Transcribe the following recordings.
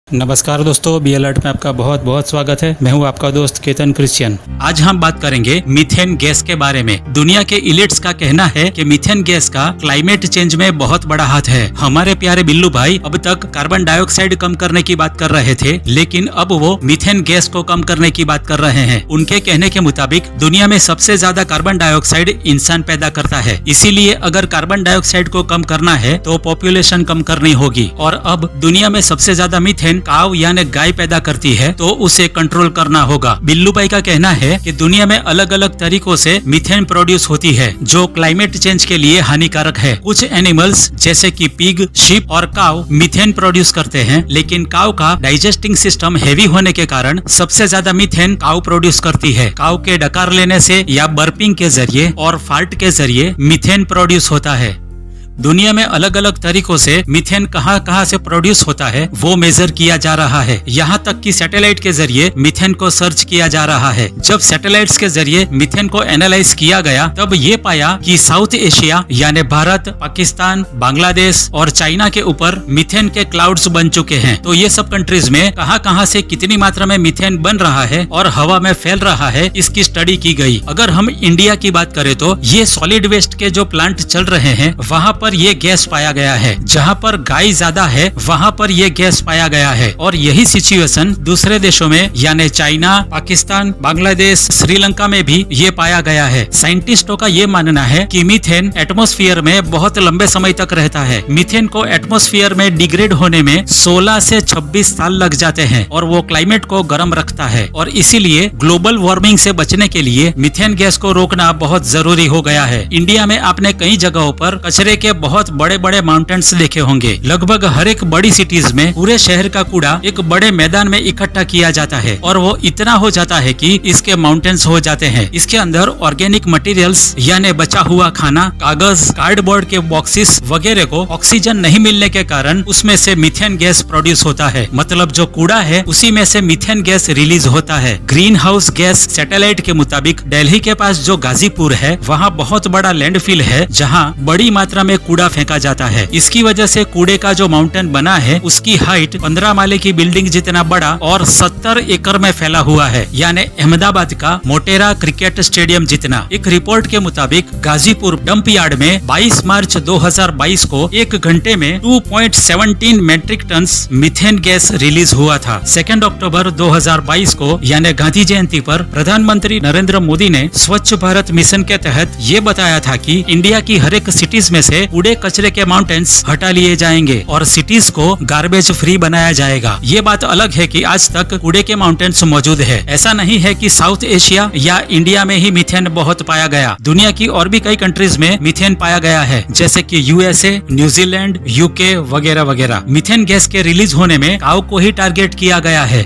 नमस्कार दोस्तों, be alert में आपका बहुत बहुत स्वागत है। मैं हूं आपका दोस्त केतन क्रिश्चियन। आज हम बात करेंगे मीथेन गैस के बारे में। दुनिया के इलिट्स का कहना है कि मीथेन गैस का क्लाइमेट चेंज में बहुत बड़ा हाथ है। हमारे प्यारे बिल्लू भाई अब तक कार्बन डाइऑक्साइड कम करने की बात कर रहे थे, लेकिन अब वो मीथेन गैस को कम करने की बात कर रहे हैं। उनके कहने के मुताबिक दुनिया में सबसे ज्यादा कार्बन डाइऑक्साइड इंसान पैदा करता है, इसीलिए अगर कार्बन डाइऑक्साइड को कम करना है तो पॉपुलेशन कम करनी होगी। और अब दुनिया में सबसे ज्यादा मीथेन काव यानी गाय पैदा करती है, तो उसे कंट्रोल करना होगा। बिल्लू भाई का कहना है कि दुनिया में अलग अलग तरीकों से मीथेन प्रोड्यूस होती है, जो क्लाइमेट चेंज के लिए हानिकारक है। कुछ एनिमल्स जैसे कि पिग, शीप और काव मीथेन प्रोड्यूस करते हैं, लेकिन काव का डाइजेस्टिंग सिस्टम हेवी होने के कारण सबसे ज्यादा मीथेन काव प्रोड्यूस करती है। काव के डकार लेने से या बर्पिंग के जरिए और फाल्ट के जरिए मीथेन प्रोड्यूस होता है। दुनिया में अलग अलग तरीकों से मीथेन कहां से प्रोड्यूस होता है वो मेजर किया जा रहा है। यहाँ तक कि सैटेलाइट के जरिए मीथेन को सर्च किया जा रहा है। जब सैटेलाइट्स के जरिए मीथेन को एनालाइज किया गया, तब ये पाया कि साउथ एशिया यानी भारत, पाकिस्तान, बांग्लादेश और चाइना के ऊपर मीथेन के क्लाउड्स बन चुके हैं। तो ये सब कंट्रीज में कहां से कितनी मात्रा में मीथेन बन रहा है और हवा में फैल रहा है, इसकी स्टडी की गई। अगर हम इंडिया की बात करें तो ये सॉलिड वेस्ट के जो प्लांट चल रहे हैं वहाँ पर ये गैस पाया गया है। जहाँ पर गाय ज्यादा है वहाँ पर ये गैस पाया गया है। और यही सिचुएशन दूसरे देशों में यानी चाइना, पाकिस्तान, बांग्लादेश, श्रीलंका में भी ये पाया गया है। साइंटिस्टों का ये मानना है कि मीथेन एटमॉस्फेयर में बहुत लंबे समय तक रहता है। मीथेन को एटमॉस्फेयर में डिग्रेड होने में 16 से 26 साल लग जाते हैं और वो क्लाइमेट को गर्म रखता है। और इसीलिए ग्लोबल वार्मिंग से बचने के लिए मीथेन गैस को रोकना बहुत जरूरी हो गया है। इंडिया में आपने कई जगहों पर कचरे के बहुत बड़े बड़े माउंटेन्स देखे होंगे। लगभग हर एक बड़ी सिटीज में पूरे शहर का कूड़ा एक बड़े मैदान में इकट्ठा किया जाता है और वो इतना हो जाता है कि इसके माउंटेन्स हो जाते हैं। इसके अंदर ऑर्गेनिक मटेरियल्स यानी बचा हुआ खाना, कागज, कार्डबोर्ड के बॉक्सेस वगैरह को ऑक्सीजन नहीं मिलने के कारण उसमें से मीथेन गैस प्रोड्यूस होता है। मतलब जो कूड़ा है उसी में से मीथेन गैस रिलीज होता है। ग्रीन हाउस गैस सैटेलाइट के मुताबिक दिल्ली के पास जो गाजीपुर है वहाँ बहुत बड़ा लैंडफिल है, जहाँ बड़ी मात्रा में कूड़ा फेंका जाता है। इसकी वजह से कूड़े का जो माउंटेन बना है उसकी हाइट 15 माले की बिल्डिंग जितना बड़ा और 70 एकड़ में फैला हुआ है, यानी अहमदाबाद का मोटेरा क्रिकेट स्टेडियम जितना। एक रिपोर्ट के मुताबिक गाजीपुर डंप यार्ड में 22 मार्च 2022 को एक घंटे में 2.17 metric tonne methane gas release हुआ था। 2 अक्टूबर 2022 को यानी गांधी जयंती पर प्रधानमंत्री नरेंद्र मोदी ने स्वच्छ भारत मिशन के तहत ये बताया था कि इंडिया की हर एक सिटीज में से कूड़े कचरे के माउंटेन्स हटा लिए जाएंगे और सिटीज को गार्बेज फ्री बनाया जाएगा। ये बात अलग है कि आज तक कूड़े के माउंटेन्स मौजूद है। ऐसा नहीं है कि साउथ एशिया या इंडिया में ही मीथेन बहुत पाया गया। दुनिया की और भी कई कंट्रीज में मीथेन पाया गया है, जैसे कि यूएसए, न्यूजीलैंड, यूके वगैरह वगैरह। मीथेन गैस के रिलीज होने में काऊ को ही टारगेट किया गया है।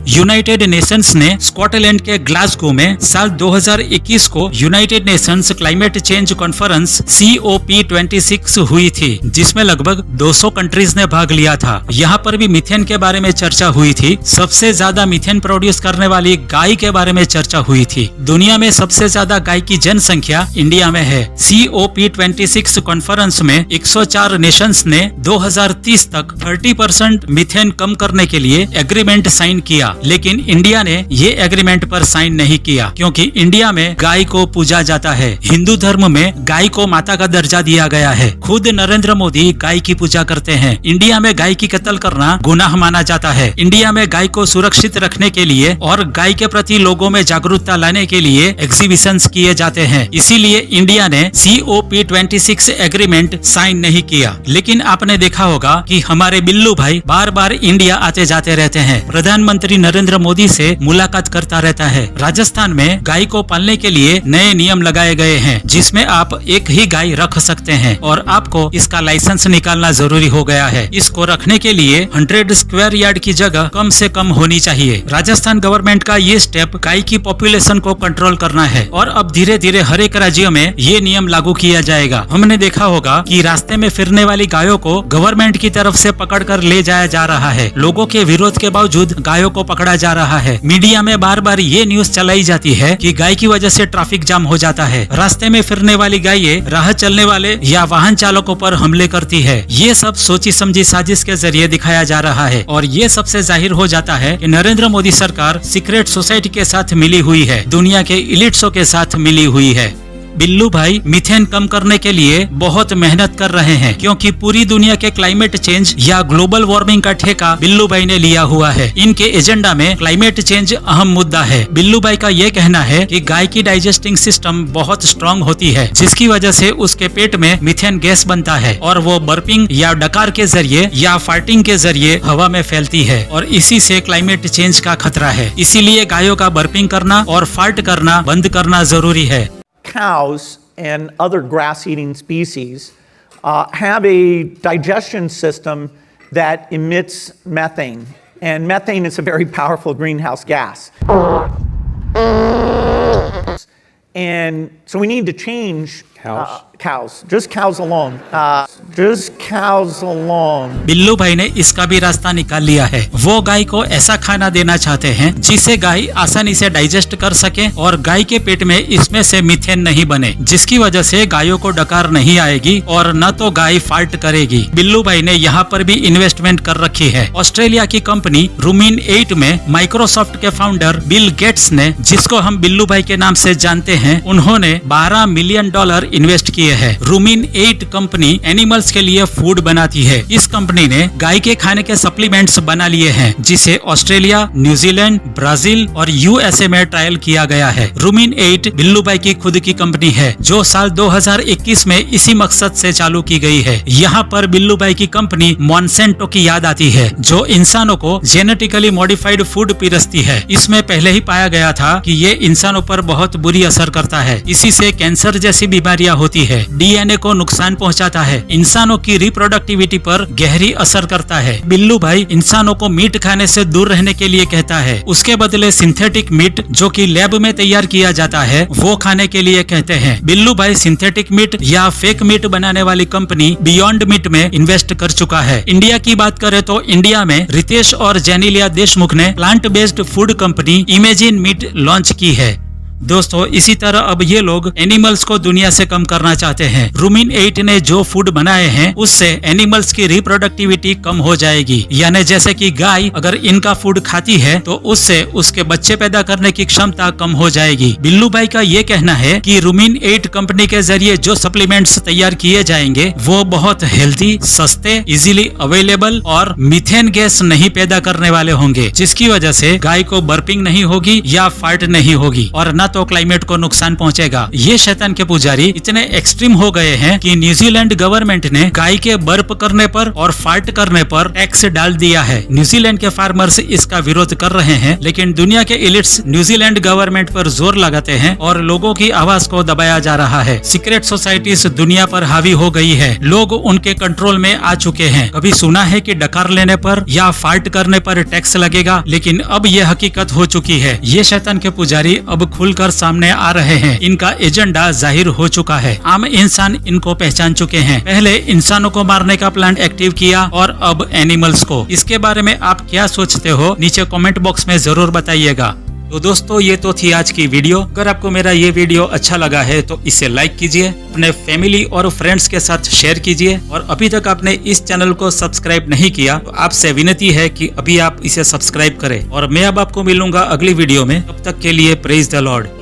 यूनाइटेड नेशंस ने स्कॉटलैंड के ग्लासगो में साल 2021 को United Nations climate change conference COP26 हुई थी, जिसमें लगभग 200 कंट्रीज ने भाग लिया था। यहाँ पर भी मीथेन के बारे में चर्चा हुई थी। सबसे ज्यादा मीथेन प्रोड्यूस करने वाली गाय के बारे में चर्चा हुई थी। दुनिया में सबसे ज्यादा गाय की जनसंख्या इंडिया में है। COP26 कॉन्फ्रेंस में 104 नेशंस ने 2030 तक 30% मीथेन कम करने के लिए एग्रीमेंट साइन किया, लेकिन इंडिया ने ये एग्रीमेंट पर साइन नहीं किया, क्योंकि इंडिया में गाय को पूजा जाता है। हिंदू धर्म में गाय को माता का दर्जा दिया गया है। खुद नरेंद्र मोदी गाय की पूजा करते हैं। इंडिया में गाय की कत्ल करना गुनाह माना जाता है। इंडिया में गाय को सुरक्षित रखने के लिए और गाय के प्रति लोगों में जागरूकता लाने के लिए एग्जीबिशंस किए जाते हैं। इसीलिए इंडिया ने COP26 एग्रीमेंट साइन नहीं किया। लेकिन आपने देखा होगा कि हमारे बिल्लू भाई बार बार इंडिया आते जाते रहते हैं। प्रधानमंत्री नरेंद्र मोदी से मुलाकात करता रहता है। राजस्थान में गाय को पालने के लिए नए नियम लगाए गए हैं, जिसमें आप एक ही गाय रख सकते हैं और आपको इसका लाइसेंस निकालना जरूरी हो गया है। इसको रखने के लिए 100 स्क्वायर यार्ड की जगह कम से कम होनी चाहिए। राजस्थान गवर्नमेंट का ये स्टेप गाय की पॉपुलेशन को कंट्रोल करना है और अब धीरे धीरे हर एक राज्यों में ये नियम लागू किया जाएगा। हमने देखा होगा कि रास्ते में फिरने वाली गायों को गवर्नमेंट की तरफ से पकड़ कर ले जाया जा रहा है। लोगों के विरोध के बावजूद गायों को पकड़ा जा रहा है। मीडिया में बार बार ये न्यूज चलाई जाती है कि गाय की वजह से ट्रैफिक जाम हो जाता है। रास्ते में फिरने वाली गायें राह चलने वाले या वाहन चालकों पर हमले करती है। ये सब सोची समझी साजिश के जरिए दिखाया जा रहा है और ये सबसे जाहिर हो जाता है कि नरेंद्र मोदी सरकार सीक्रेट सोसाइटी के साथ मिली हुई है, दुनिया के इलिट्सों के साथ मिली हुई है। बिल्लू भाई मीथेन कम करने के लिए बहुत मेहनत कर रहे हैं, क्योंकि पूरी दुनिया के क्लाइमेट चेंज या ग्लोबल वार्मिंग का ठेका बिल्लू भाई ने लिया हुआ है। इनके एजेंडा में क्लाइमेट चेंज अहम मुद्दा है। बिल्लू भाई का ये कहना है कि गाय की डाइजेस्टिंग सिस्टम बहुत स्ट्रांग होती है, जिसकी वजह से उसके पेट में मीथेन गैस बनता है और वो बर्पिंग या डकार के जरिए या फार्टिंग के जरिए हवा में फैलती है और इसी से क्लाइमेट चेंज का खतरा है। इसीलिए गायों का बर्पिंग करना और फार्ट करना बंद करना जरूरी है। Cows and other grass-eating species have a digestion system that emits methane, and methane is a very powerful greenhouse gas. And so we need to change just cows alone. Billu भाई ने इसका भी रास्ता निकाल लिया है। वो गाय को ऐसा खाना देना चाहते हैं जिसे गाय आसानी से डाइजेस्ट कर सके और गाय के पेट में इसमें से मीथेन नहीं बने, जिसकी वजह से गायों को डकार नहीं आएगी और न तो गाय फाल्ट करेगी। बिल्लू भाई ने यहाँ पर भी इन्वेस्टमेंट कर रखी है। ऑस्ट्रेलिया की कंपनी रूमिन 8 में माइक्रोसॉफ्ट के फाउंडर बिल गेट्स ने, जिसको हम बिल्लू भाई के नाम से जानते हैं, उन्होंने $12 मिलियन इन्वेस्ट किए हैं। रूमिन 8 कंपनी एनिमल्स के लिए फूड बनाती है। इस कंपनी ने गाय के खाने के सप्लीमेंट्स बना लिए हैं, जिसे ऑस्ट्रेलिया, न्यूजीलैंड, ब्राजील और यूएसए में ट्रायल किया गया है। रूमिन 8 बिल्लू भाई की खुद की कंपनी है, जो साल 2021 में इसी मकसद से चालू की गई है। यहाँ पर बिल्लू भाई की कंपनी मॉन्सेंटो की याद आती है, जो इंसानों को जेनेटिकली मॉडिफाइड फूड पिरसती है। इसमें पहले ही पाया गया था कि ये इंसानों पर बहुत बुरी असर करता है। इसी से कैंसर जैसी बीमारियां होती है, डीएनए को नुकसान पहुंचाता है, इंसानों की रिप्रोडक्टिविटी पर गहरी असर करता है। बिल्लू भाई इंसानों को मीट खाने से दूर रहने के लिए कहता है। उसके बदले सिंथेटिक मीट, जो कि लैब में तैयार किया जाता है, वो खाने के लिए कहते हैं। बिल्लू भाई सिंथेटिक मीट या फेक मीट बनाने वाली कंपनी बियॉन्ड मीट में इन्वेस्ट कर चुका है। इंडिया की बात करें तो इंडिया में रितेश और जेनिलिया देशमुख ने plant based food company Imagine Meat launch की है। दोस्तों, इसी तरह अब ये लोग एनिमल्स को दुनिया से कम करना चाहते हैं। रूमिन 8 ने जो फूड बनाए हैं, उससे एनिमल्स की रिप्रोडक्टिविटी कम हो जाएगी। यानी जैसे कि गाय अगर इनका फूड खाती है तो उससे उसके बच्चे पैदा करने की क्षमता कम हो जाएगी। बिल्लू भाई का ये कहना है कि रूमिन 8 कंपनी के जरिए जो सप्लीमेंट्स तैयार किए जाएंगे वो बहुत हेल्थी, सस्ते, इजीली अवेलेबल और मीथेन गैस नहीं पैदा करने वाले होंगे, जिसकी वजह से गाय को बर्पिंग नहीं होगी या फार्ट नहीं होगी और न तो क्लाइमेट को नुकसान पहुंचेगा। ये शैतान के पुजारी इतने एक्सट्रीम हो गए हैं कि न्यूजीलैंड गवर्नमेंट ने गाय के बर्प करने पर और फार्ट करने पर टैक्स डाल दिया है। न्यूजीलैंड के फार्मर्स इसका विरोध कर रहे हैं, लेकिन दुनिया के एलिट्स न्यूजीलैंड गवर्नमेंट पर जोर लगाते हैं और लोगों की आवाज को दबाया जा रहा है। सीक्रेट सोसाइटीज दुनिया पर हावी हो गई है, लोग उनके कंट्रोल में आ चुके हैं। कभी सुना है कि डकार लेने पर या फार्ट करने पर टैक्स लगेगा, लेकिन अब यह हकीकत हो चुकी है। ये शैतान के पुजारी अब खुलकर सामने आ रहे हैं। इनका एजेंडा जाहिर हो चुका है। आम इंसान इनको पहचान चुके हैं। पहले इंसानों को मारने का प्लान एक्टिव किया और अब एनिमल्स को। इसके बारे में आप क्या सोचते हो, नीचे कमेंट बॉक्स में जरूर बताइएगा। तो दोस्तों, ये तो थी आज की वीडियो। अगर आपको मेरा ये वीडियो अच्छा लगा है तो इसे लाइक कीजिए, अपने फैमिली और फ्रेंड्स के साथ शेयर कीजिए और अभी तक आपने इस चैनल को सब्सक्राइब नहीं किया तो आपसे विनती है कि अभी आप इसे सब्सक्राइब करें। और मैं अब आपको मिलूंगा अगली वीडियो में। तब तक के लिए प्रेज द लॉर्ड।